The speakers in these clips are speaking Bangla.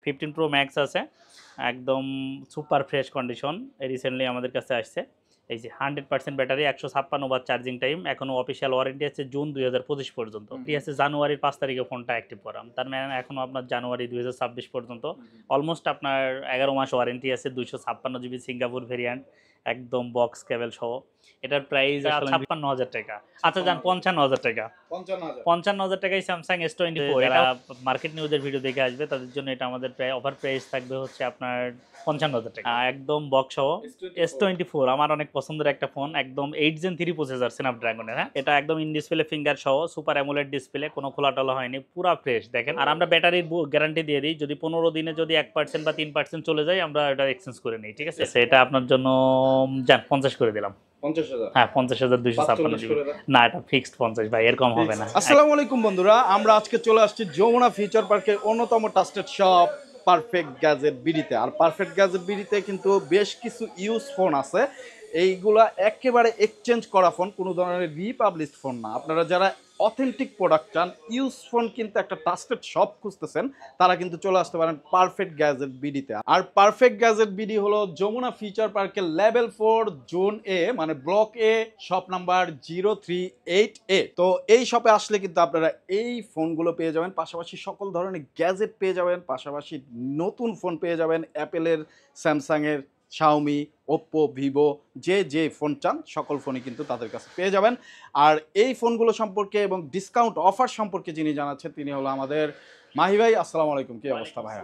15 Pro Max আছে, একদম সুপার ফ্রেশ কন্ডিশন, রিসেন্টলি আমাদের কাছে আসছে। এই যে 100% ব্যাটারি, 156 ওয়াট চার্জিং টাইম, এখনো অফিসিয়াল ওয়ারেন্টি আছে জুন 2025 পর্যন্ত। ফ্রি আছে জানুয়ারির 5 তারিখে ফোনটা অ্যাক্টিভ করাম, তার মানে এখনো আপনার জানুয়ারি 2026 পর্যন্ত অলমোস্ট আপনার 11 মাস ওয়ারেন্টি আছে। 256 GB সিঙ্গাপুর ভেরিয়েন্ট, একদম বক্স কেবল সহ। এটার প্রাইস 56,000 টাকা। আচ্ছা যান 55,000 টাকা, 55,000 টাকায় স্যামসাং S24। এটা মার্কেট নিউজের ভিডিও দেখে আসবে তাদের জন্য এটা আমাদের অফার প্রাইস থাকবে হচ্ছে আপনার 55,000 টাকা, একদম বক্স সহ। S24 আমার অনেক পছন্দের একটা ফোন, একদম 8 Gen 3 প্রসেসর স্ন্যাপড্রাগনের। হ্যাঁ, এটা একদম ইন ডিসপ্লে ফিঙ্গার সহ, সুপার অ্যামোলেড ডিসপ্লে, কোনো খোলা টলা হয়নি, পুরো ফ্রেশ দেখেন। আর আমরা ব্যাটারির গ্যারান্টি দিয়ে দিই, যদি 15 দিনে যদি 1% বা 3% চলে যায় আমরা এটা এক্সচেঞ্জ করে নিই, ঠিক আছে? এটা আপনার জন্য যান 50 করে দিলাম। 50,000? হ্যাঁ 50,256 না, এটা ফিক্সড 50 ভাই, এর কম হবে না। আসসালামু আলাইকুম বন্ধুরা, আমরা আজকে চলে আসছি যমুনা ফিউচার পার্কের অন্যতম ট্রাস্টেড শপ পারফেক্ট গ্যাজেট বিডিতে। আর পারফেক্ট গ্যাজেট বিডিতে কিন্তু বেশ কিছু ইউজ ফোন আছে, এইগুলা একেবারে এক্সচেঞ্জ করা ফোন, কোনো ধরনের রিপাবলিশড ফোন না। আপনারা যারা অথেন্টিক প্রোডাক্ট চান, ইউজ ফোন কিন্তু একটা ট্রাস্টেড শপ খুঁজতেছেন, তারা কিন্তু চলে আসতে পারেন পারফেক্ট গ্যাজেট বিডিতে। আর পারফেক্ট গ্যাজেট বিডি হলো যমুনা ফিউচার পার্কের লেভেল 4 জোন এ, মানে ব্লক এ, শপ নাম্বার 038A। তো এই শপে আসলে কিন্তু আপনারা এই ফোনগুলো পেয়ে যাবেন, পাশাপাশি সকল ধরনের গ্যাজেট পেয়ে যাবেন, পাশাপাশি নতুন ফোন পেয়ে যাবেন অ্যাপেলের, স্যামসাংয়ের, শাওমি, ওপ্পো, ভিভো, যে ফোন চান সকল ফোনই কিন্তু তাদের কাছে পেয়ে যাবেন। আর এই ফোনগুলো সম্পর্কে এবং ডিসকাউন্ট অফার সম্পর্কে যিনি জানাচ্ছেন তিনি হলো আমাদের মাহি ভাই। আসসালামু আলাইকুম, কি অবস্থা ভাইয়া?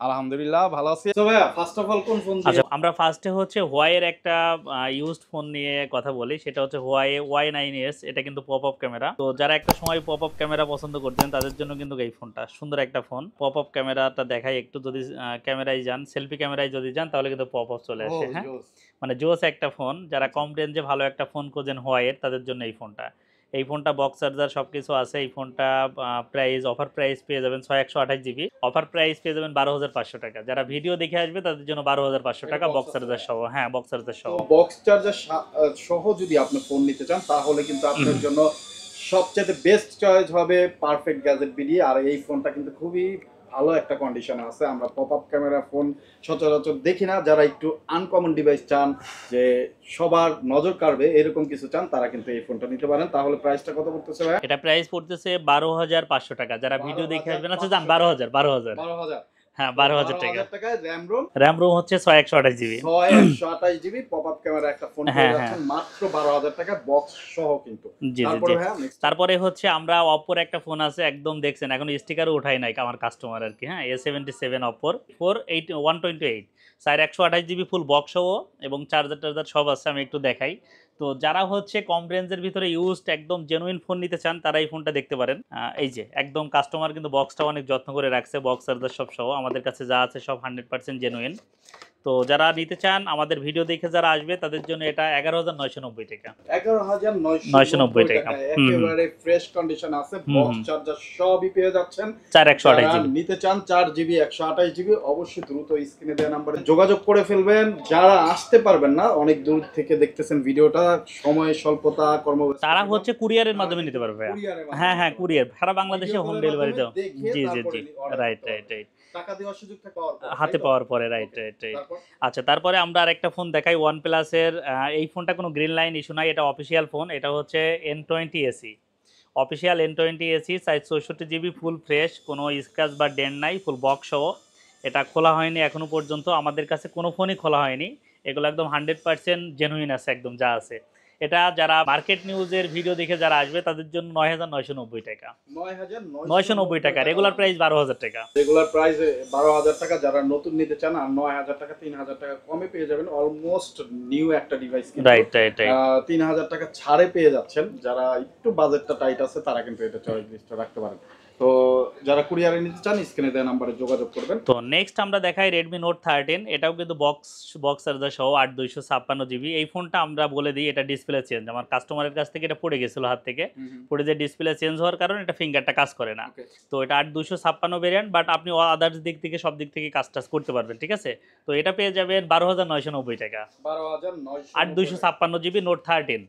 আলহামদুলিল্লাহ ভালো আছি। তো ভাইয়া ফার্স্ট অফ অল কোন ফোন? আচ্ছা, আমরা ফার্স্টে হচ্ছে হোয়াইয়ের একটা ইউজড ফোন নিয়ে কথা বলি, সেটা হচ্ছে হোয়াই Y9s। এটা কিন্তু পপ আপ ক্যামেরা, তো যারা একটা সময় পপ আপ ক্যামেরা পছন্দ করতেন তাদের জন্য কিন্তু এই ফোনটা সুন্দর একটা ফোন। পপ আপ ক্যামেরাটা দেখাই একটু, যদি ক্যামেরায় যান, সেলফি ক্যামেরায় যদি যান তাহলে কিন্তু পপ আপ চলে আসে। হ্যাঁ, মানে জোস একটা ফোন, যারা কম রেঞ্জে ভালো একটা ফোন খোঁজেন হোয়াইয়ের, তাদের জন্য এই ফোনটা। এই ফোনটা বক্স চার্জার সব কিছু আছে। এই ফোনটা প্রাইস, অফার প্রাইস পেয়ে যাবেন 128GB, অফার প্রাইস পেয়ে যাবেন 12,500 টাকা। যারা ভিডিও দেখে আসবে তাদের জন্য 12,500 টাকা বক্স চার্জার সহ। হ্যাঁ, বক্স চার্জার সহ। বক্স চার্জার সহ যদি আপনি ফোন নিতে চান তাহলে কিন্তু আপনার জন্য সবচেয়ে বেস্ট চয়েস হবে পারফেক্ট গ্যাজেট বিডি। আর এই ফোনটা কিন্তু খুবই ভালো একটা কন্ডিশনে আছে। আমরা পপ আপ ক্যামেরা ফোন সচরাচর দেখি না। যারা একটু আনকমন ডিভাইস চান, যে সবার নজর কাড়বে এরকম কিছু চান, তারা কিন্তু এই ফোনটা নিতে পারেন। তাহলে প্রাইসটা কত পড়তেছে ভাই? এটা প্রাইস পড়তেছে 12,500 টাকা। যারা ভিডিও দেখে আসবেন, আচ্ছা জান 12,000। হ্যাঁ 12,000 টাকা। র্যাম রোম হচ্ছে 628GB। 628GB pop up camera একটা ফোন পেয়ে যাচ্ছেন মাত্র 12,000 টাকা বক্স সহ কিন্তু। তারপরে ভাই তারপরে হচ্ছে আমরা অপ্পোর একটা ফোন আছে, একদম দেখছেন এখন স্টিকারও উঠাই নাই আমার কাস্টমার আর কি। হ্যাঁ, A77 অপ্পোর 128 sir, 128GB full box সহ এবং চার্জার টার্জার সব আছে। আমি একটু দেখাই। তো যারা হচ্ছে কম রেঞ্জের ভিতরে ইউজড একদম জেনুইন ফোন নিতে চান তারা এই ফোনটা দেখতে পারেন। এই যে একদম কাস্টমার কিন্তু বক্সটা অনেক যত্ন করে রাখছে, বক্স চার্জার সব সহ। আমাদের কাছে যা আছে সব 100% জেনুইন। তো যারা নিতে চান, আমাদের ভিডিও দেখে যারা আসবে তাদের জন্য এটা 11,990 টাকা। 11,990 টাকা একেবারে ফ্রেশ কন্ডিশন আছে, বক্স চার্জার সবই পেয়ে যাচ্ছেন। 128GB নিতে চান 4GB 128GB, অবশ্যই দ্রুত স্ক্রিনে দেওয়া নম্বরে যোগাযোগ করে ফেলবেন। যারা আসতে পারবেন না, অনেক দূর থেকে দেখতেছেন ভিডিওটা, সময় স্বল্পতা, কর্মব্যস্ততা, তারা হচ্ছে কুরিয়ারের মাধ্যমে নিতে পারবে। হ্যাঁ, কুরিয়ার সারা বাংলাদেশে হোম ডেলিভারি দাও। জি, রাইট, টাকা দেওয়ার সুযোগ থাকে হাতে পাওয়ার পরে। রাইট। আচ্ছা, তারপরে আমরা আরেকটা ফোন দেখাই OnePlus এর। এই ফোনটা কোনো গ্রিন লাইন ইস্যু নাই, এটা অফিসিয়াল ফোন। এটা হচ্ছে N20 AC, official N20 AC, size 64GB, full fresh, কোনো স্ক্র্যাচ বা ডেন্ট নাই, ফুল বক্স সহ। এটা খোলা হয়নি এখনো পর্যন্ত, আমাদের কাছে কোনো ফোনই খোলা হয়নি। এগুলো একদম 100% জেনুইন আছে, একদম যা আছে। এটা যারা মার্কেট নিউজের ভিডিও দেখে যারা আসবে তাদের জন্য 9,990 টাকা। 990 টাকা, রেগুলার প্রাইস 12,000 টাকা। রেগুলার প্রাইস 12,000 টাকা। যারা নতুন নিতে চান আর 9,000 টাকা 3,000 টাকা কমে পেয়ে যাবেন অলমোস্ট নিউ একটা ডিভাইস। রাইট 3,000 টাকা ছাড়ে পেয়ে যাচ্ছেন। যারা একটু বাজেটটা টাইট আছে তারা কিন্তু এটা চয়েস লিস্টে রাখতে পারেন। তো যারা কুরিয়ারে নিতে চান স্ক্রিনে দেওয়া নম্বরে যোগাযোগ করবেন। তো নেক্সট আমরা দেখাই Redmi Note 13। এটাও কিন্তু বক্স চার্জার সহ 8,256GB। এই ফোনটা আমরা বলে দিই এটা ডিসপ্লে চেঞ্জ, আমার কাস্টমারের কাছ থেকে এটা পড়ে গেছিল হাত থেকে, পড়ে যে ডিসপ্লে চেঞ্জ হওয়ার কারণে এটা ফিঙ্গারটা কাজ করে না। তো এটা 8,256 ভেরিয়েন্ট, বাট আপনি আদার্স দিক থেকে সব দিক থেকে কাজ টাজ করতে পারবেন, ঠিক আছে? তো এটা পেয়ে যাবেন 12,990 টাকা, 8,256GB Note 13।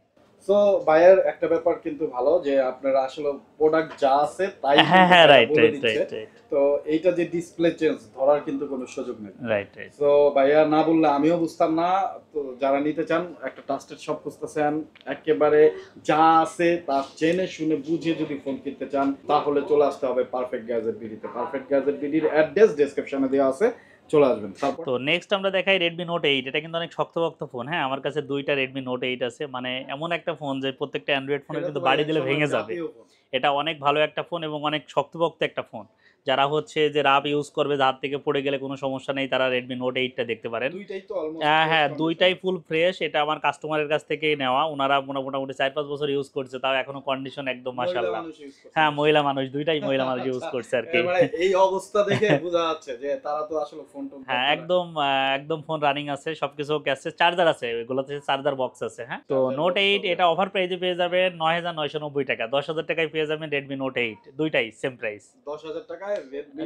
সো ভাইয়ের একটা ব্যাপার কিন্তু ভালো যে আপনারা আসলে প্রোডাক্ট যা আছে তাই হ্যাঁ হ্যাঁ, রাইট বলে রাইট দিচ্ছে। রাইট রাইট তো এইটা যে ডিসপ্লে চেঞ্জ ধরার কিন্তু কোনো সুযোগ নেই। Right right. তো ভাইয়া না বললে আমিও বুঝতাম না। তো যারা নিতে চান একটা ট্রাস্টেড শপ খুঁজতেছেন, একেবারে যা আছে তা জেনে শুনে বুঝে যদি ফোন কিনতে চান তাহলে চলে আসতে হবে পারফেক্ট গ্যাজেট বিডিতে। পারফেক্ট গ্যাজেট বিডির অ্যাড্রেস ডেসক্রিপশনে দেওয়া আছে, চলে আসবেন। তারপর তো নেক্সট আমরা দেখাই Redmi Note 8। এটা কিন্তু অনেক শক্তপোক্ত ফোন। হ্যাঁ, আমার কাছে দুইটা Redmi Note 8 আছে, মানে এমন একটা ফোন যে প্রত্যেকটা অ্যান্ড্রয়েড ফোনের এটা কিন্তু তো বাড়ি দিলে একসময় ভেঙে যাবে। জাতীয় ফোন। এটা অনেক ভালো একটা ফোন এবং অনেক শক্তপোক্ত একটা ফোন। যারা হচ্ছে যে রাফ ইউজ করবে, হাত থেকে পড়ে গেলে কোনো সমস্যা নেই, তারা Redmi Note 8টা দেখতে পারেন। দুইটাই তো অলমোস্ট হ্যাঁ হ্যাঁ, দুইটাই ফুল ফ্রেশ। এটা আমার কাস্টমারের কাছ থেকেই নেওয়া। ওনারা মোটামুটি 4-5 বছর ইউজ করছে, তাও এখনো কন্ডিশন একদম মাশাআল্লাহ। হ্যাঁ, মহিলা মানুষ, দুইটাই মহিলা মানুষ ইউজ করছে আর কি। মানে এই অবস্থা দেখে বোঝা যাচ্ছে যে তারা তো আসলে ফোন টোন হ্যাঁ, একদম ফোন রানিং আছে, সবকিছু ওকে আছে, চার্জার আছে, এগুলোতে চার্জার বক্স আছে। হ্যাঁ, তো Charger নোট box 8 সবই এটা আছে। অফার প্রাইসে পেয়ে যাবেন 9,990 টাকা। 10,000 টাকায় পেয়ে যাবেন Redmi Note 8, দুইটাই সেম প্রাইস। 10,000 টাকায়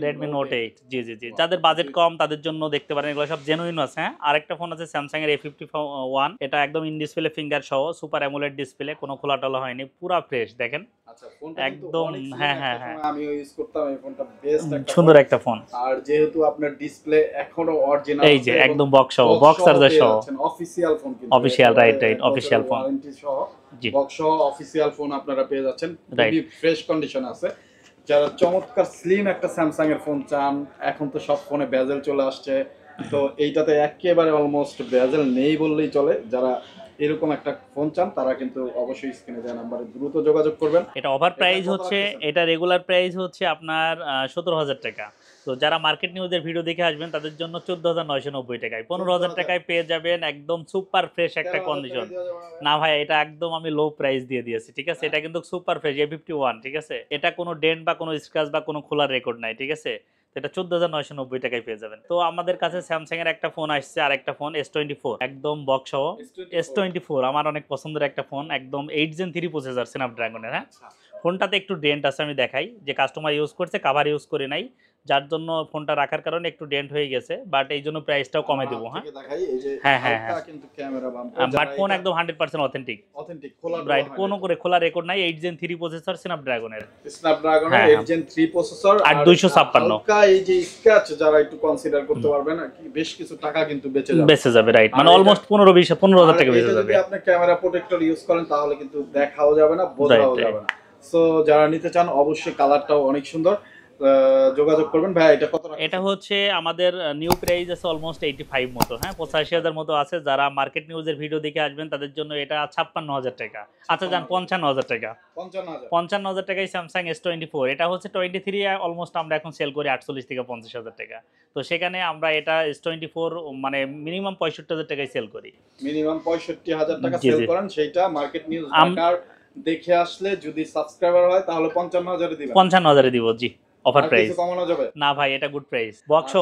Redmi Note 8, জি জি জি। Wow, যাদের বাজেট দুই- কম তাদের জন্য দেখতে পারেন, এগুলো সব জেনুইন আছে। হ্যাঁ, আরেকটা ফোন আছে Samsung এর A51, এটা একদম ইন ডিসপ্লে ফিঙ্গার সহ, সুপার অ্যামোলেড ডিসপ্লে, কোনো খোলা টোলা হয়নি, পুরা ফ্রেশ দেখেন। আচ্ছা, ফোনটা কিন্তু একদম, অনেক slim হ্যাঁ একটা হ্যাঁ ফোন। হ্যাঁ, আমিও ইউজ করতাম এই ফোনটা, বেস্ট একটা সুন্দর ফোন। একটা ফোন। আর যেহেতু আপনার ডিসপ্লে এখনো অরিজিনাল এই যে একদম বক্স সহ, বক্স চার্জার সহ, অফিসিয়াল ফোন কিন্তু official, right right, official phone, warranty সহ জি বক্স সহ অফিসিয়াল ফোন আপনারা পেয়ে যাচ্ছেন, রাইট। খুবই ফ্রেশ কন্ডিশন আছে। যারা চমৎকার স্লিম একটা স্যামসাং এর ফোন চান, এখন তো সব ফোনে বেজেল চলে আসছে, তো এইটাতে একেবারে অলমোস্ট বেজেল নেই বললেই চলে। যারা এরকম একটা ফোন চান তারা কিন্তু অবশ্যই স্ক্রিনে দেওয়া নাম্বারে দ্রুত যোগাযোগ করবেন। এটা অফার প্রাইস কত হচ্ছে, রাখতেছেন? এটা রেগুলার প্রাইস হচ্ছে আপনার 17,000 টাকা। তো যারা মার্কেট নিউজের ভিডিও দেখে আসবেন তাদের জন্য 14,990 টাকায়, 15,000 টাকায় পেয়ে যাবেন একদম সুপার ফ্রেশ একটা 13,000 কন্ডিশন। টাকা দেওয়া যাবে না? না ভাই, এটা একদম আমি লো প্রাইস দিয়ে দিয়েছি, ঠিক আছে। এটা কিন্তু সুপার ফ্রেশ A51, ঠিক আছে। এটা কোনো ডেন্ট বা কোনো স্ক্র্যাচ বা কোনো খোলার রেকর্ড নাই, ঠিক আছে। তো এটা 14,990 টাকায় পেয়ে যাবেন। তো আমাদের কাছে স্যামসাং এর একটা ফোন আসছে, আর একটা ফোন S24, একদম বক্স সহ। S24 আমার অনেক পছন্দের একটা ফোন, একদম 8 Gen 3 প্রসেসর স্ন্যাপড্রাগনের। হ্যাঁ, আচ্ছা। ফোনটাতে একটু ডেন্ট আছে, আমি দেখাই, যে কাস্টমার ইউজ করছে, কাভার ইউজ করে নাই, যার জন্য ফোনটা রাখার কারণে একটু ডেন্ট হয়ে গেছে, বাট এই জন্য প্রাইসটাও কমে দেবো। হ্যাঁ থেকে দেখাই এই যে হ্যাঁ হ্যাঁ হালকা হ্যাঁ, কিন্তু ক্যামেরা বাম্প, বাট ফোন একদম 100% অথেন্টিক, অথেন্টিক খোলা রাইট, কোনো করে খোলা রেকর্ড নাই। 8 Gen 3 প্রসেসর স্ন্যাপড্রাগনের। স্ন্যাপড্রাগনের হ্যাঁ, 8 Gen 3 প্রসেসর আর 256 হালকা এই যে স্ক্র্যাচ যারা একটু কনসিডার করতে পারবেন বেশ কিছু টাকা কিন্তু বেঁচে যাবে। বেঁচে যাবে, রাইট, মানে আর এটা- অলমোস্ট 15,000 টাকা আর বেঁচে এটা যাবে। যদি আপনি ক্যামেরা প্রোটেক্টর ইউজ করেন তাহলে কিন্তু দেখাও যাবে না, বোঝাও Right, যাবে না। সো যারা নিতে চান অবশ্যই কালারটাও অনেক সুন্দর, যোগাযোগ করবেন। ভাই এটা কত রাখছেন? এটা হচ্ছে আমাদের নিউ প্রাইস আছে অলমোস্ট 85 মতো। হ্যাঁ, 85,000 মতো আছে। যারা মার্কেট নিউজের ভিডিও দেখে আসবেন তাদের জন্য এটা 56,000 টাকা। আচ্ছা যান 55,000 টাকা। 55,000 55,000 টাকায় স্যামসাং S24। এটা হচ্ছে 23 অলমোস্ট আমরা এখন সেল করি 48 থেকে 50,000 টাকা। তো সেখানে আমরা এটা S24 মানে মিনিমাম 65,000 টাকায় সেল করি। মিনিমাম 65,000 টাকা জি, সেল জি। করেন, সেইটা মার্কেট নিউজ ঢাকার দেখে আসলে যদি সাবস্ক্রাইবার হয় তাহলে 55,000 এ দিবেন। 55,000 এ দিব, জি, অফার আর প্রাইস। কিছু কমানো যাবে? না ভাই, এটা good price. Box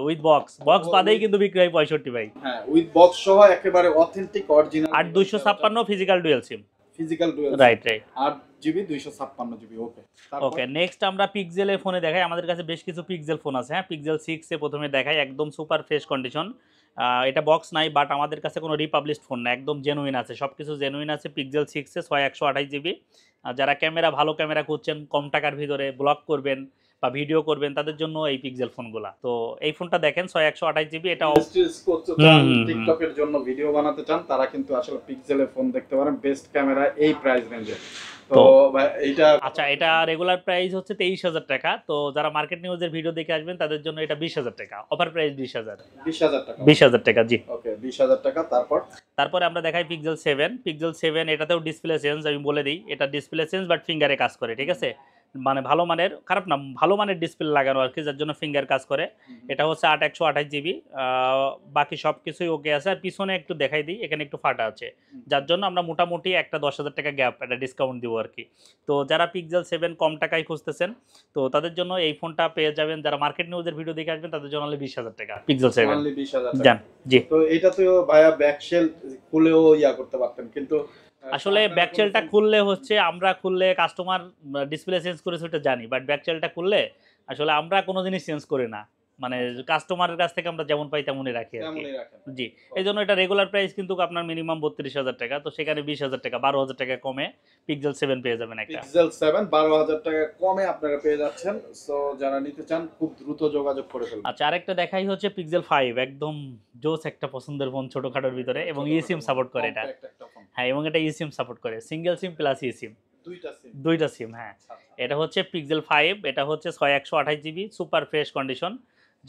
with box বাদেই কিন্তু বিক্রি হয় 65 ভাই। হ্যাঁ, উইথ বক্স সহ একেবারে অথেন্টিক অরিজিনাল। আর 256 physical dual SIM, physical dual, right right. 8GB 256GB। Okay, okay, next আমরা পিক্সেলের ফোনে দেখাই। আমাদের কাছে বেশ কিছু পিক্সেল ফোন আছে। হ্যাঁ, পিক্সেল 6 এ প্রথমে দেখাই, একদম সুপার ফ্রেশ কন্ডিশন। এটা বক্স নাই, বাট আমাদের কাছে কোনো রিপাবলিশড ফোন না, একদম জেনুইন আছে, সব কিছু জেনুইন আছে। পিক্সেল 6 এ 6128GB। যারা ভালো ক্যামেরা খুঁজছেন, কম টাকার ভিতরে ব্লগ করবেন বা ভিডিও করবেন, তাদের জন্য এই পিক্সেল ফোনগুলা। তো এই ফোনটা দেখেন 6128GB। এটা টিকটকের জন্য ভিডিও বানাতে চান তারা কিন্তু আসলে পিক্সেলের ফোন দেখতে পারেন, বেস্ট ক্যামেরা এই প্রাইস রেঞ্জে। তো ভাই এইটা আচ্ছা, এটা রেগুলার প্রাইস হচ্ছে 23,000 টাকা। তো যারা মার্কেট নিউজের ভিডিও দেখে আসবেন তাদের জন্য এটা 20,000 টাকা, অফার প্রাইস 20,000। 20,000 টাকা। 20,000 টাকা, জি। ওকে, 20,000 টাকা। তারপরে আমরা দেখাই পিক্সেল 7। এটাতেও ডিসপ্লে চেঞ্জ, আমি বলে দিই, এটা ডিসপ্লে চেঞ্জ বাট ফিঙ্গারে কাজ করে, ঠিক আছে। মানে ভালো মানের, খারাপ না, ভালো মানের ডিসপ্লে লাগানো আর কি, যার জন্য ফিঙ্গার কাজ করে। এটা হচ্ছে 8128GB। বাকি সব কিছুই ওকে আছে। আর পিছনে একটু দেখাই দিই, এখানে একটু ফাটা আছে, যার জন্য আমরা মোটামুটি একটা 10,000 টাকা গ্যাপ, একটা ডিসকাউন্ট দিব আর কি। তো যারা পিক্সেল 7 কম টাকায় খুঁজতেছেন, তো তাদের জন্য এই ফোনটা পেয়ে যাবেন। যারা মার্কেট নিউজের ভিডিও দেখে আসবেন তাদের জন্য 20,000 টাকা পিক্সেল 7। অনলি 20,000 জান, জি। তো এটা তো ভাইয়া ব্যাকশেল খুলেও ইয়া করতে পারতেন, কিন্তু আসলে ব্যাকচেলটা খুললে হচ্ছে, আমরা খুললে কাস্টমার ডিসপ্লে চেঞ্জ করেছে ওটা জানি, বাট ব্যাকচেলটা খুললে আসলে আমরা কোনো জিনিস চেঞ্জ করি না, মানে কাস্টমারের কাছ থেকে আমরা যেমন পাই তেমনই রাখি আর কি। তেমনই রাখেন। জি, এই জন্য এটা রেগুলার প্রাইস কিন্তু আপনার মিনিমাম 32,000 টাকা, তো সেখানে 20,000 টাকা 12,000 টাকা কমে পিক্সেল 7 পেয়ে যাবেন একটা। পিক্সেল 7 12,000 টাকা কমে আপনারা পেয়ে যাচ্ছেন। সো যারা নিতে চান খুব দ্রুত যোগাযোগ করে ফেলুন। আচ্ছা, আরেকটা দেখাই হচ্ছে পিক্সেল 5, একদম জোস একটা পছন্দের ফোন ছোটখাটোর ভিতরে, এবং ইসিম সাপোর্ট করে এটা। Compact একটা ফোন। হ্যাঁ, এবং এটা ইসিম সাপোর্ট করে, সিঙ্গেল সিম প্লাস ইসিম, দুইটা সিম। দুইটা সিম। হ্যাঁ, এটা হচ্ছে পিক্সেল 5, এটা হচ্ছে 6128 জিবি, সুপার ফ্রেশ কন্ডিশন।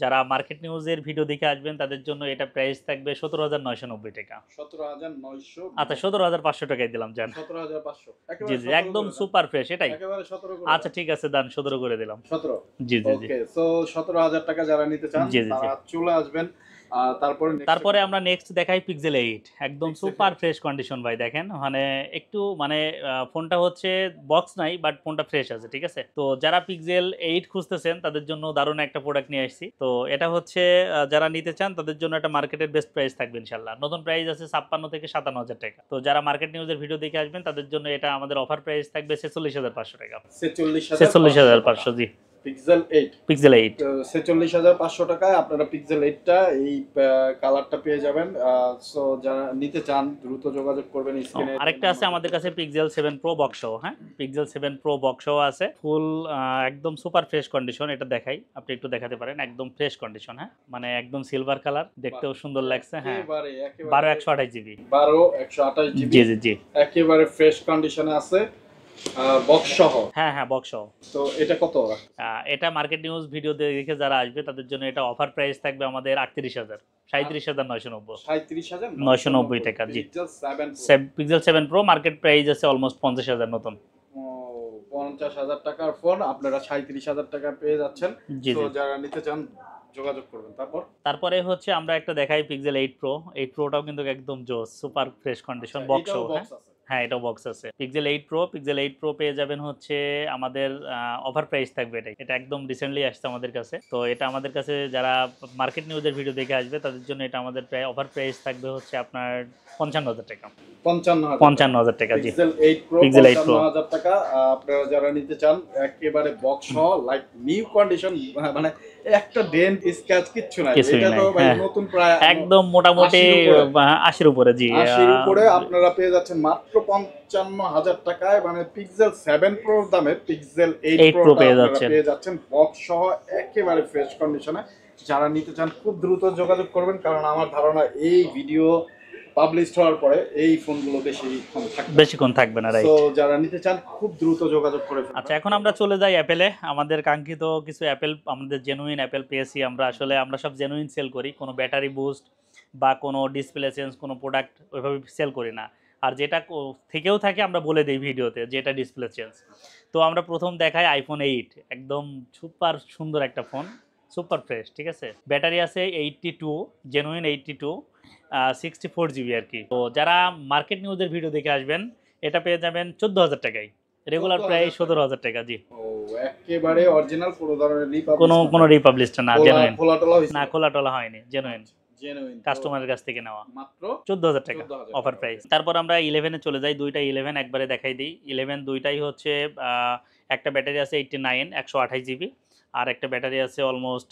যারা মার্কেট নিউজের ভিডিও দেখে আসবেন তাদের জন্য এটা প্রাইস থাকবে 17,990 টাকা। 17,900। আচ্ছা, 17,500 টাকায় দিলাম জান। 17,500 জি জি, একদম সুপার ফ্রেশ এটাই। একেবারে 17 করে। আচ্ছা ঠিক আছে, দান 17 করে দিলাম। 17। জি জি জি ওকে, সো 17,000 টাকা যারা নিতে চান জি, জি, জি। তারা চলে আসবেন। তারপরে আমরা নেক্সট দেখাই পিক্সেল 8, একদম Pixel সুপার 8 ফ্রেশ কন্ডিশন ভাই। দেখেন মানে একটু মানে ফোনটা হচ্ছে বক্স নাই, বাট ফোনটা ফ্রেশ আছে, ঠিক আছে। তো যারা পিক্সেল 8 খুঁজতেছেন তাদের জন্য দারুণ একটা প্রোডাক্ট নিয়ে আসছি। তো এটা হচ্ছে যারা নিতে চান তাদের জন্য একটা মার্কেটের বেস্ট প্রাইস থাকবে ইনশাআল্লাহ। নতুন প্রাইস আছে 56 থেকে 57,000 টাকা। তো যারা মার্কেট নিউজের ভিডিও দেখে আসবেন তাদের জন্য এটা আমাদের অফার প্রাইস থাকবে 46,500 টাকা। 46,500 জি, পিক্সেল 8। পিক্সেল 8। 46,500 টাকায় আপনারা পিক্সেল 8টা এই কালারটা পেয়ে যাবেন। সো যারা নিতে চান দ্রুত যোগাযোগ করবেন স্ক্রিনে। আরেকটা আছে আমাদের কাছে পিক্সেল 7 প্রো বক্সও। হ্যাঁ, পিক্সেল 7 প্রো বক্সও আছে, ফুল একদম সুপার ফ্রেশ কন্ডিশন। এটা দেখাই, আপনি একটু দেখাতে পারেন, একদম ফ্রেশ কন্ডিশন। হ্যাঁ, মানে একদম সিলভার কালার, দেখতেও সুন্দর লাগছে। হ্যাঁ, 12/128 জিবি, 12/128 জিবি। জি জি জি, একেবারে ফ্রেশ কন্ডিশনে আছে, বক্স সহ। হ্যাঁ হ্যাঁ, বক্সও। তো এটা কত? এটা মার্কেট নিউজ ভিডিও দেখে যারা আসবে তাদের জন্য এটা অফার প্রাইস থাকবে আমাদের 38,000, 37,990, 37,990 টাকা। জি, Pixel 7 Pro. Pixel 7 Pro market price আছে অলমোস্ট 50,000 নতুন। 50,000 টাকার ফোন আপনারা 37,000 টাকা পেয়ে যাচ্ছেন। জি তো জি। যারা নিতে চান যোগাযোগ করবেন। তারপরে হচ্ছে আমরা একটা দেখাই পিক্সেল 8 প্রো। 8 প্রোটাও কিন্তু একদম জোস, সুপার ফ্রেশ কন্ডিশন, বক্সও। হ্যাঁ হ্যাঁ, এটাও বক্স আছে। পিক্সেল 8 প্রো, পিক্সেল 8 প্রো পেয়ে যাবেন হচ্ছে আমাদের অফার প্রাইস থাকবে এটাই। এটা একদম রিসেন্টলি আসছে আমাদের কাছে। তো এটা আমাদের কাছে যারা মার্কেট নিউজের ভিডিও দেখে আসবে তাদের জন্য এটা আমাদের অফার প্রাইস থাকবে হচ্ছে আপনার 55,000 টাকা। 55,000 টাকা। জি, পিক্সেল 8 প্রো পিক্সেল 8 প্রো 55,000 টাকা। আপনারা যারা নিতে চান একেবারে বক্স সহ লাইক নিউ কন্ডিশন, মানে একটা ডেন্ট স্ক্র্যাচ কিচ্ছু নাই। কিছুই এটা তো নাই, ভাই হ্যাঁ। নতুন প্রায় একদম মোটামুটি 80 উপরে। জি, 80 উপরে আপনারা পেয়ে যাচ্ছেন মাত্র 55,000 টাকায়। মানে পিক্সেল 7 প্রো দামে পিক্সেল 8 প্রো পেয়ে যাচ্ছেন বক্স সহ একেবারে ফ্রেশ কন্ডিশনে। যারা নিতে চান খুব দ্রুত যোগাযোগ করবেন, কারণ আমার ধারণা এই ভিডিও পাবলিশড হওয়ার পরে এই ফোনগুলো বেশিক্ষণ থাকবে না। রাইট। তো যারা নিতে চান খুব দ্রুত যোগাযোগ করে ফেলুন। আচ্ছা, এখন আমরা চলে যাই অ্যাপেলে। আমাদের কাঙ্ক্ষিত কিছু অ্যাপেল, আমাদের জেনুইন অ্যাপেল পেয়েছি আমরা। আসলে আমরা সব জেনুইন সেল করি, কোনো ব্যাটারি বুস্ট বা কোনো ডিসপ্লে চেঞ্জ, কোনো প্রোডাক্ট ওইভাবে সেল করি না। আর যেটা থেকেও থাকে আমরা বলে দিই ভিডিওতে যে এটা ডিসপ্লে চেঞ্জ। তো আমরা প্রথম দেখাই আইফোন 8, একদম সুপার সুন্দর একটা ফোন, সুপার ফ্রেশ, ঠিক আছে। ব্যাটারি আছে 82, জেনুইন 82, 64 জিবি আর কি। তো যারা মার্কেট নিউজের ভিডিও দেখে আসবেন এটা পেয়ে যাবেন 14,000 টাকায়, রেগুলার প্রাইস 17,000 টাকা। জি, একেবারে অরিজিনাল, কোনো ধরনের কোনো রিপাবলিশড না, জেনুইন। খোলা টোলা হয়নি, না, খোলা টোলা হয়নি, জেনুইন কাস্টমারের কাছ থেকে নেওয়া। মাত্র 14,000 টাকা অফার প্রাইস। তারপর আমরা 11 এ চলে যাই। দুইটা 11 একবারে দেখাই দিই। 11 দুইটাই হচ্ছে একটা ব্যাটারি আছে 89, 128 জিবি, আর একটা ব্যাটারি আছে অলমোস্ট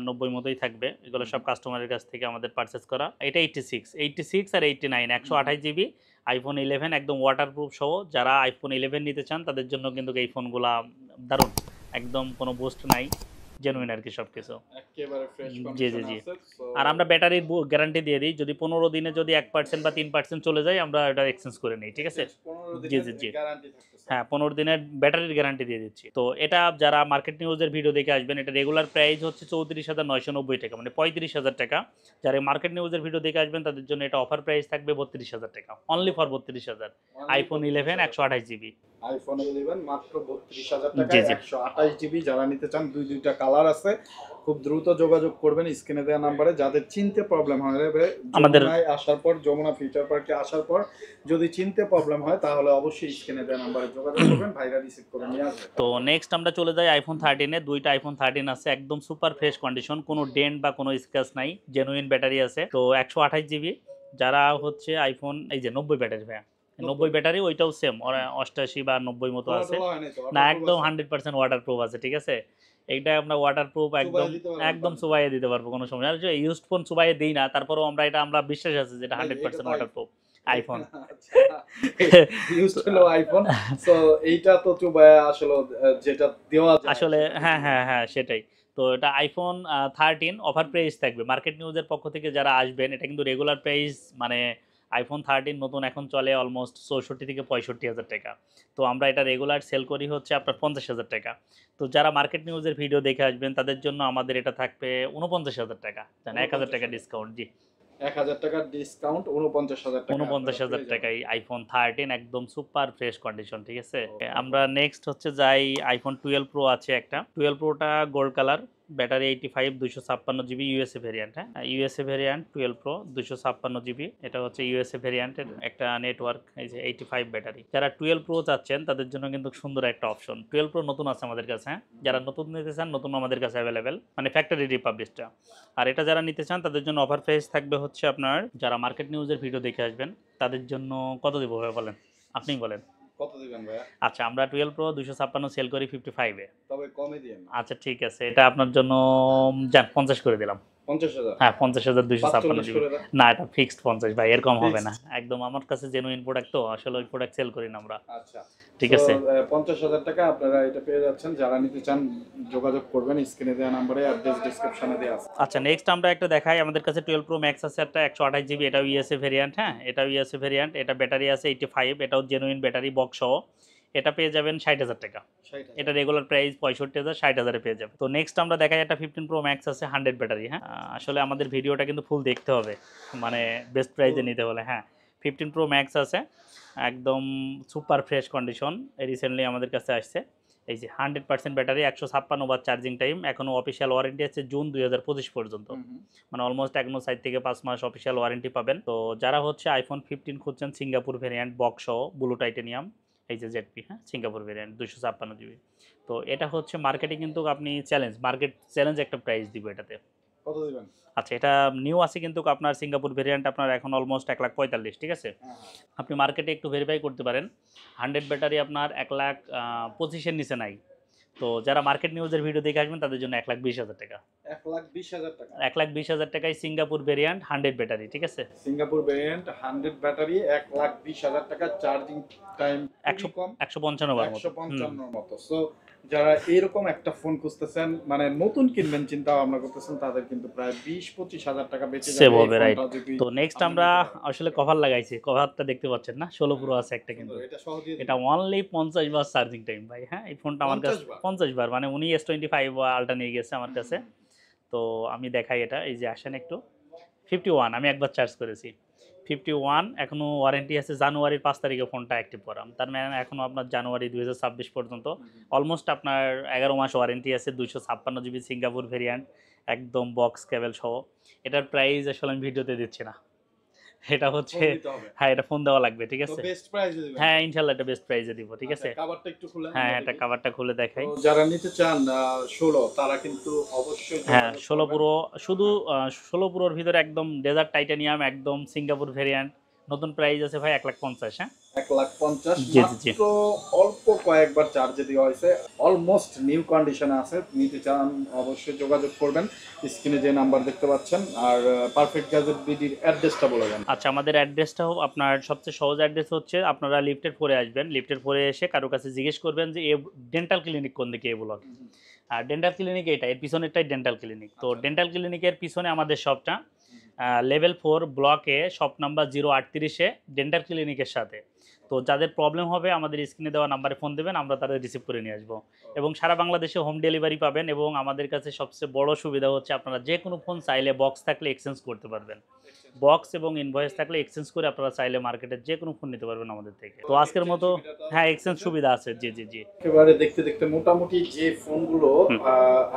90 মতোই থাকবে। এগুলো সব কাস্টমারের কাছ থেকে আমাদের পারচেস করা। এটা 86 আর 89, 128 জিবি, আইফোন 11 একদম ওয়াটারপ্রুফ সহ। যারা আইফোন 11 নিতে চান তাদের জন্য কিন্তু এই ফোনগুলা দারুণ, একদম কোনো বুস্ট নাই, জেনুইন আর কি সবকিছু। একেবারে ফ্রেশ জি কন্ডিশন জি জি। আছে। আর আমরা ব্যাটারির গ্যারান্টি দিয়ে দিই, যদি 15 দিনে যদি 1% বা 3% চলে যায় আমরা এটা এক্সচেঞ্জ করে নিই, ঠিক আছে। 15 জি দিনের জি জি, গ্যারান্টি থাকতেছে। হ্যাঁ 15 দিনের ব্যাটারির গ্যারান্টি দিয়ে দিচ্ছি। তো এটা যারা মার্কেট নিউজের ভিডিও দেখে আসবেন এটা রেগুলার প্রাইস হচ্ছে 34,990 টাকা, মানে 35,000 টাকা। যারা মার্কেট নিউজের ভিডিও দেখে আসবেন তাদের জন্য এটা অফার প্রাইস থাকবে 32,000 টাকা, only for 32,000। IPhone 11 128 GB, iPhone 11 মাত্র 32,000 টাকায় 128 জিবি। যারা নিতে চান দুইটা কালার আছে, খুব দ্রুত যোগাযোগ করবেন স্ক্রিনে দেওয়া নাম্বারে। যাদের চিনতে প্রবলেম হয় আমাদের আসার পর, যমুনা ফিউচার পার্কে আসার পর যদি চিনতে প্রবলেম হয় তাহলে অবশ্যই স্ক্রিনে দেওয়া নাম্বারে যোগাযোগ করবেন, ভাইরা রিসিভ করে নিয়ে আসবে। তো নেক্সট আমরা চলে যাই আইফোন 13 এ। দুইটা আইফোন 13 আছে, একদম সুপার ফ্রেশ কন্ডিশন, কোনো ডেন্ট বা কোনো স্ক্র্যাচ নাই, জেনুইন ব্যাটারি আছে। তো 128 জিবি। যারা হচ্ছে আইফোন, এই যে 90 ব্যাটারি, ভাইয়া 90 ব্যাটারি, ওইটাও সেম 88 বা 90 মতো আছে না, একদম 100% ওয়াটারপ্রুফ আছে, ঠিক আছে। এইটা আমরা ওয়াটারপ্রুফ একদম একদম চুবাইয়ে দিতে পারবো, কোনো সমস্যা না। আর ইউজড ফোন চুবাইয়ে দিই না, তারপরেও আমরা বিশ্বাস আছে যেটা 100% ওয়াটারপ্রুফ আইফোন। ইউজড হলো আইফোন, সো এইটা তো চুবায়া আসলে যেটা দেওয়া যায় আসলে সেটা তো হ্যাঁ দিবে। হ্যাঁ হ্যাঁ সেটাই। তো এটা আইফোন 13 অফার প্রাইস থাকবে মার্কেট নিউজের পক্ষ থেকে যারা আসবেন, এটা কিন্তু রেগুলার প্রাইস মানে আইফোন 13 নতুন এখন চলে অলমোস্ট 64 থেকে 65,000 টাকা। তো আমরা এটা রেগুলার সেল করি হচ্ছে আপনার 50,000 টাকা। তো যারা মার্কেট নিউজের ভিডিও দেখে আসবেন তাদের জন্য আমাদের এটা থাকবে 49,000 টাকা, জান 1,000 টাকা ডিসকাউন্ট। জি 1,000 টাকার ডিসকাউন্ট 49,000 টাকা আপনারা 49,000 পেয়ে যাবেন। টাকায় আইফোন 13 একদম সুপার ফ্রেশ কন্ডিশন, ঠিক আছে। Okay. আমরা নেক্সট হচ্ছে যাই আইফোন 12 প্রো আছে একটা, 12 প্রোটা gold colour, battery 85, 256 GB USA variant. হ্যাঁ ইউএসএ ভেরিয়েন্ট 12 প্রো 256 জিবি, এটা হচ্ছে ইউএসএ ভেরিয়েন্টের একটা নেটওয়ার্ক, এই যে 85 ব্যাটারি। যারা 12 প্রো চাচ্ছেন তাদের জন্য কিন্তু সুন্দর একটা অপশন, 12 প্রো নতুন আছে আমাদের কাছে। হ্যাঁ যারা নতুন নিতে চান নতুন আমাদের কাছে অ্যাভেলেবেল, মানে ফ্যাক্টরি রিপাবলিশটা। আর এটা যারা নিতে চান তাদের জন্য অফার প্রাইস থাকবে হচ্ছে আপনার, যারা মার্কেট নিউজের ভিডিও দেখে আসবেন তাদের জন্য কত দিব ভাই বলেন, আপনিই বলেন। কত দিবেন ভাইয়া? আচ্ছা আমরা 12 প্রো 256 সেল করি 55-এ। তবে কমে দিয়েন না। আচ্ছা ঠিক আছে, এটা আপনার জন্য যান 50 করে দিলাম। 50,000 হ্যাঁ 50,256 45 জিবি। করে দেন। না এটা ফিক্সড 50 ভাই, এর কম হবে Fixed? না। একদম আমার কাছে জেনুইন প্রোডাক্ট, তো আসলে ওই প্রোডাক্ট সেল করি না আমরা। আচ্ছা ঠিক তো আছে 50,000 টাকা আপনারা এটা পেয়ে যাচ্ছেন। যারা নিতে চান যোগাযোগ করবেন, স্ক্রিনে দেওয়া নাম্বারে, অ্যাড্রেস ডেসক্রিপশনে দেওয়া আছে। আচ্ছা নেক্সট আমরা একটা দেখাই, আমাদের কাছে 12 প্রো ম্যাক্স আছে একটা 128 জিবি, এটাও ইউএসএ ভেরিয়েন্ট। হ্যাঁ এটাও ইউএসএ ভেরিয়েন্ট, এটা ব্যাটারি আছে 85, এটাও জেনুইন ব্যাটারি বক্স সহ। এটা পেয়ে যাবেন 60,000 টাকা। 60,000 এটা রেগুলার প্রাইস 65,000, 60,000-এ পেয়ে যাবে। তো নেক্সট আমরা দেখাই একটা 15 প্রো ম্যাক্স আছে 100 ব্যাটারি। হ্যাঁ আসলে আমাদের ভিডিওটা কিন্তু ফুল দেখতে হবে, মানে বেস্ট প্রাইসে নিতে হলে। হ্যাঁ 15 প্রো ম্যাক্স আছে একদম সুপার ফ্রেশ কন্ডিশন, রিসেন্টলি আমাদের কাছে আসছে। এই যে 100% ব্যাটারি, 156 ওয়াট চার্জিং টাইম, এখনও অফিসিয়াল ওয়ারেন্টি আছে জুন 2025 পর্যন্ত। মানে অলমোস্ট এখনো 4 থেকে 5 মাস অফিসিয়াল ওয়ারেন্টি পাবেন। তো যারা হচ্ছে আইফোন 15 খুঁজছেন সিঙ্গাপুর ভেরিয়েন্ট বক্স সহ ব্লু টাইটেনিয়াম, এই যে জেডপি, হ্যাঁ সিঙ্গাপুর ভেরিয়েন্ট 256 জিবি। তো এটা হচ্ছে মার্কেটে কিন্তু আপনি মার্কেট চ্যালেঞ্জ একটা প্রাইস দিব এটাতে। কত দিবেন? আচ্ছা এটা নিউ আছে কিন্তু আপনার সিঙ্গাপুর ভেরিয়েন্ট আপনার এখন অলমোস্ট 1,45,000, ঠিক আছে। হ্যাঁ, আপনি মার্কেটে একটু ভেরিফাই করতে পারেন, 100 ব্যাটারি আপনার 1,25,000-এর নিচে নাই। তো যারা মার্কেট নিউজের ভিডিও দেখে আসবেন তাদের জন্য 1,20,000 টাকা। 1,20,000 টাকা। 1,20,000 টাকায় সিঙ্গাপুর ভেরিয়েন্ট 100 ব্যাটারি, ঠিক আছে। সিঙ্গাপুর ভেরিয়েন্ট 100 ব্যাটারি 1,20,000 টাকা, চার্জিং টাইম 100 কম 155 বার মতো। 155 মতো। সো যারা এরকম একটা ফোন খুঁজতেছেন, মানে নতুন কিনবেন চিন্তা ভাবনা করতেছেন, তাদের কিন্তু প্রায় 20-25 হাজার টাকা বেঁচে যাবে সেভ এই হবে, রাইট। ফোনটা যদি তো নেক্সট আমরা আসলে কভার লাগাইছি, কভারটা দেখতে পাচ্ছেন না, 16 প্রো আছে একটা কিন্তু। এটা সহজেই এটা অনলি 50 বার চার্জিং টাইম ভাই। হ্যাঁ এই ফোনটা আমার কাছে 50 বার? 50 বার, মানে উনি S25 আলট্রা নিয়ে গেছে আমার কাছে। তো আমি দেখাই এটা, এই যে আসেন একটু, 51 আমি একবার চার্জ করেছি, 51 এখনো ওয়ারেন্টি আছে, জানুয়ারির 5 তারিখে ফোনটা অ্যাক্টিভ করাম, তার মানে এখনো আপনার জানুয়ারি 2026 পর্যন্ত অলমোস্ট আপনার 11 মাস ওয়ারেন্টি আছে। 256 জিবি সিঙ্গাপুর ভেরিয়েন্ট একদম বক্স কেবল সহ। এটার প্রাইস আসলে আমি ভিডিওতে দিচ্ছি না, এটা হচ্ছে ফোন দিতে হবে। হ্যাঁ এটা ফোন দেওয়া লাগবে, ঠিক তো আছে। বেস্ট প্রাইসে দিবেন। হ্যাঁ ইনশাল্লাহ এটা বেস্ট প্রাইসে দিব, ঠিক আছে। আচ্ছা, কভারটা একটু খুলেন। হ্যাঁ আমরা এটা দেখি। কাভারটা খুলে দেখাই। তো যারা নিতে চান 16, তারা কিন্তু অবশ্যই হ্যাঁ যোগাযোগ 16 করবেন। প্রো, শুধু 16 প্রোর ভিতরে একদম ডেজার্ট টাইটানিয়াম একদম সিঙ্গাপুর ভেরিয়েন্ট, নতুন প্রাইস আছে ভাই 1,50,000। হ্যাঁ 1,50,000 জি, জি, জি। মাত্র, অল্প কয়েকবার চার্জে দেওয়া হয়েছে, অলমোস্ট নিউ কন্ডিশনে আছে। নিতে চান অবশ্যই যোগাযোগ করবেন, স্ক্রিনে যে নাম্বার দেখতে পাচ্ছেন। আর পারফেক্ট গ্যাজেট বিডির অ্যাড্রেসটা বলে দেন। আচ্ছা আমাদের অ্যাড্রেসটাও আপনার সবচেয়ে সহজ অ্যাড্রেস হচ্ছে, আপনারা লিফটের পরে আসবেন, লিফটের পরে এসে কারো কাছে জিজ্ঞেস করবেন যে এ ডেন্টাল ক্লিনিক কোন দিকে, এ ব্লক। আর ডেন্টাল ক্লিনিক এটা, এর পিছনেরটাই ডেন্টাল ক্লিনিক। তো ডেন্টাল ক্লিনিকের পিছনে আমাদের শপটা, লেভেল 4 ব্লকে শপ নাম্বার 038-এ ডেন্টাল ক্লিনিকের সাথে। তো যাদের প্রবলেম হবে আমাদের স্ক্রিনে দেওয়া নাম্বারে ফোন দেবেন, আমরা তাদের রিসিভ করে নিয়ে আসবো। এবং সারা বাংলাদেশে হোম ডেলিভারি পাবেন। এবং আমাদের কাছে সবচেয়ে বড় সুবিধা হচ্ছে আপনারা যে কোনো ফোন চাইলে বক্স থাকলে এক্সচেঞ্জ করতে পারবেন। বক্স এবং ইনভয়েস থাকলে এক্সচেঞ্জ করে আপনারা চাইলে মার্কেটের যে কোনো ফোন নিতে পারবেন আমাদের থেকে। তো আজকের মতো হ্যাঁ এক্সচেঞ্জ সুবিধা আছে, জি জি জি। একেবারে দেখতে দেখতে মোটামুটি যে ফোনগুলো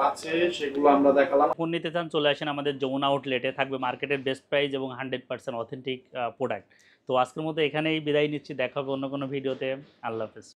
আছে সেগুলো আমরা দেখালাম। ফোন নিতে চান চলে আসেন আমাদের যমুনা আউটলেটে, থাকবে মার্কেটের বেস্ট প্রাইস এবং 100% অথেন্টিক প্রোডাক্ট। তো আজকের মতো এখানেই বিদায় নিচ্ছি, দেখা হবে অন্য কোনো ভিডিওতে। আল্লাহ হাফেজ।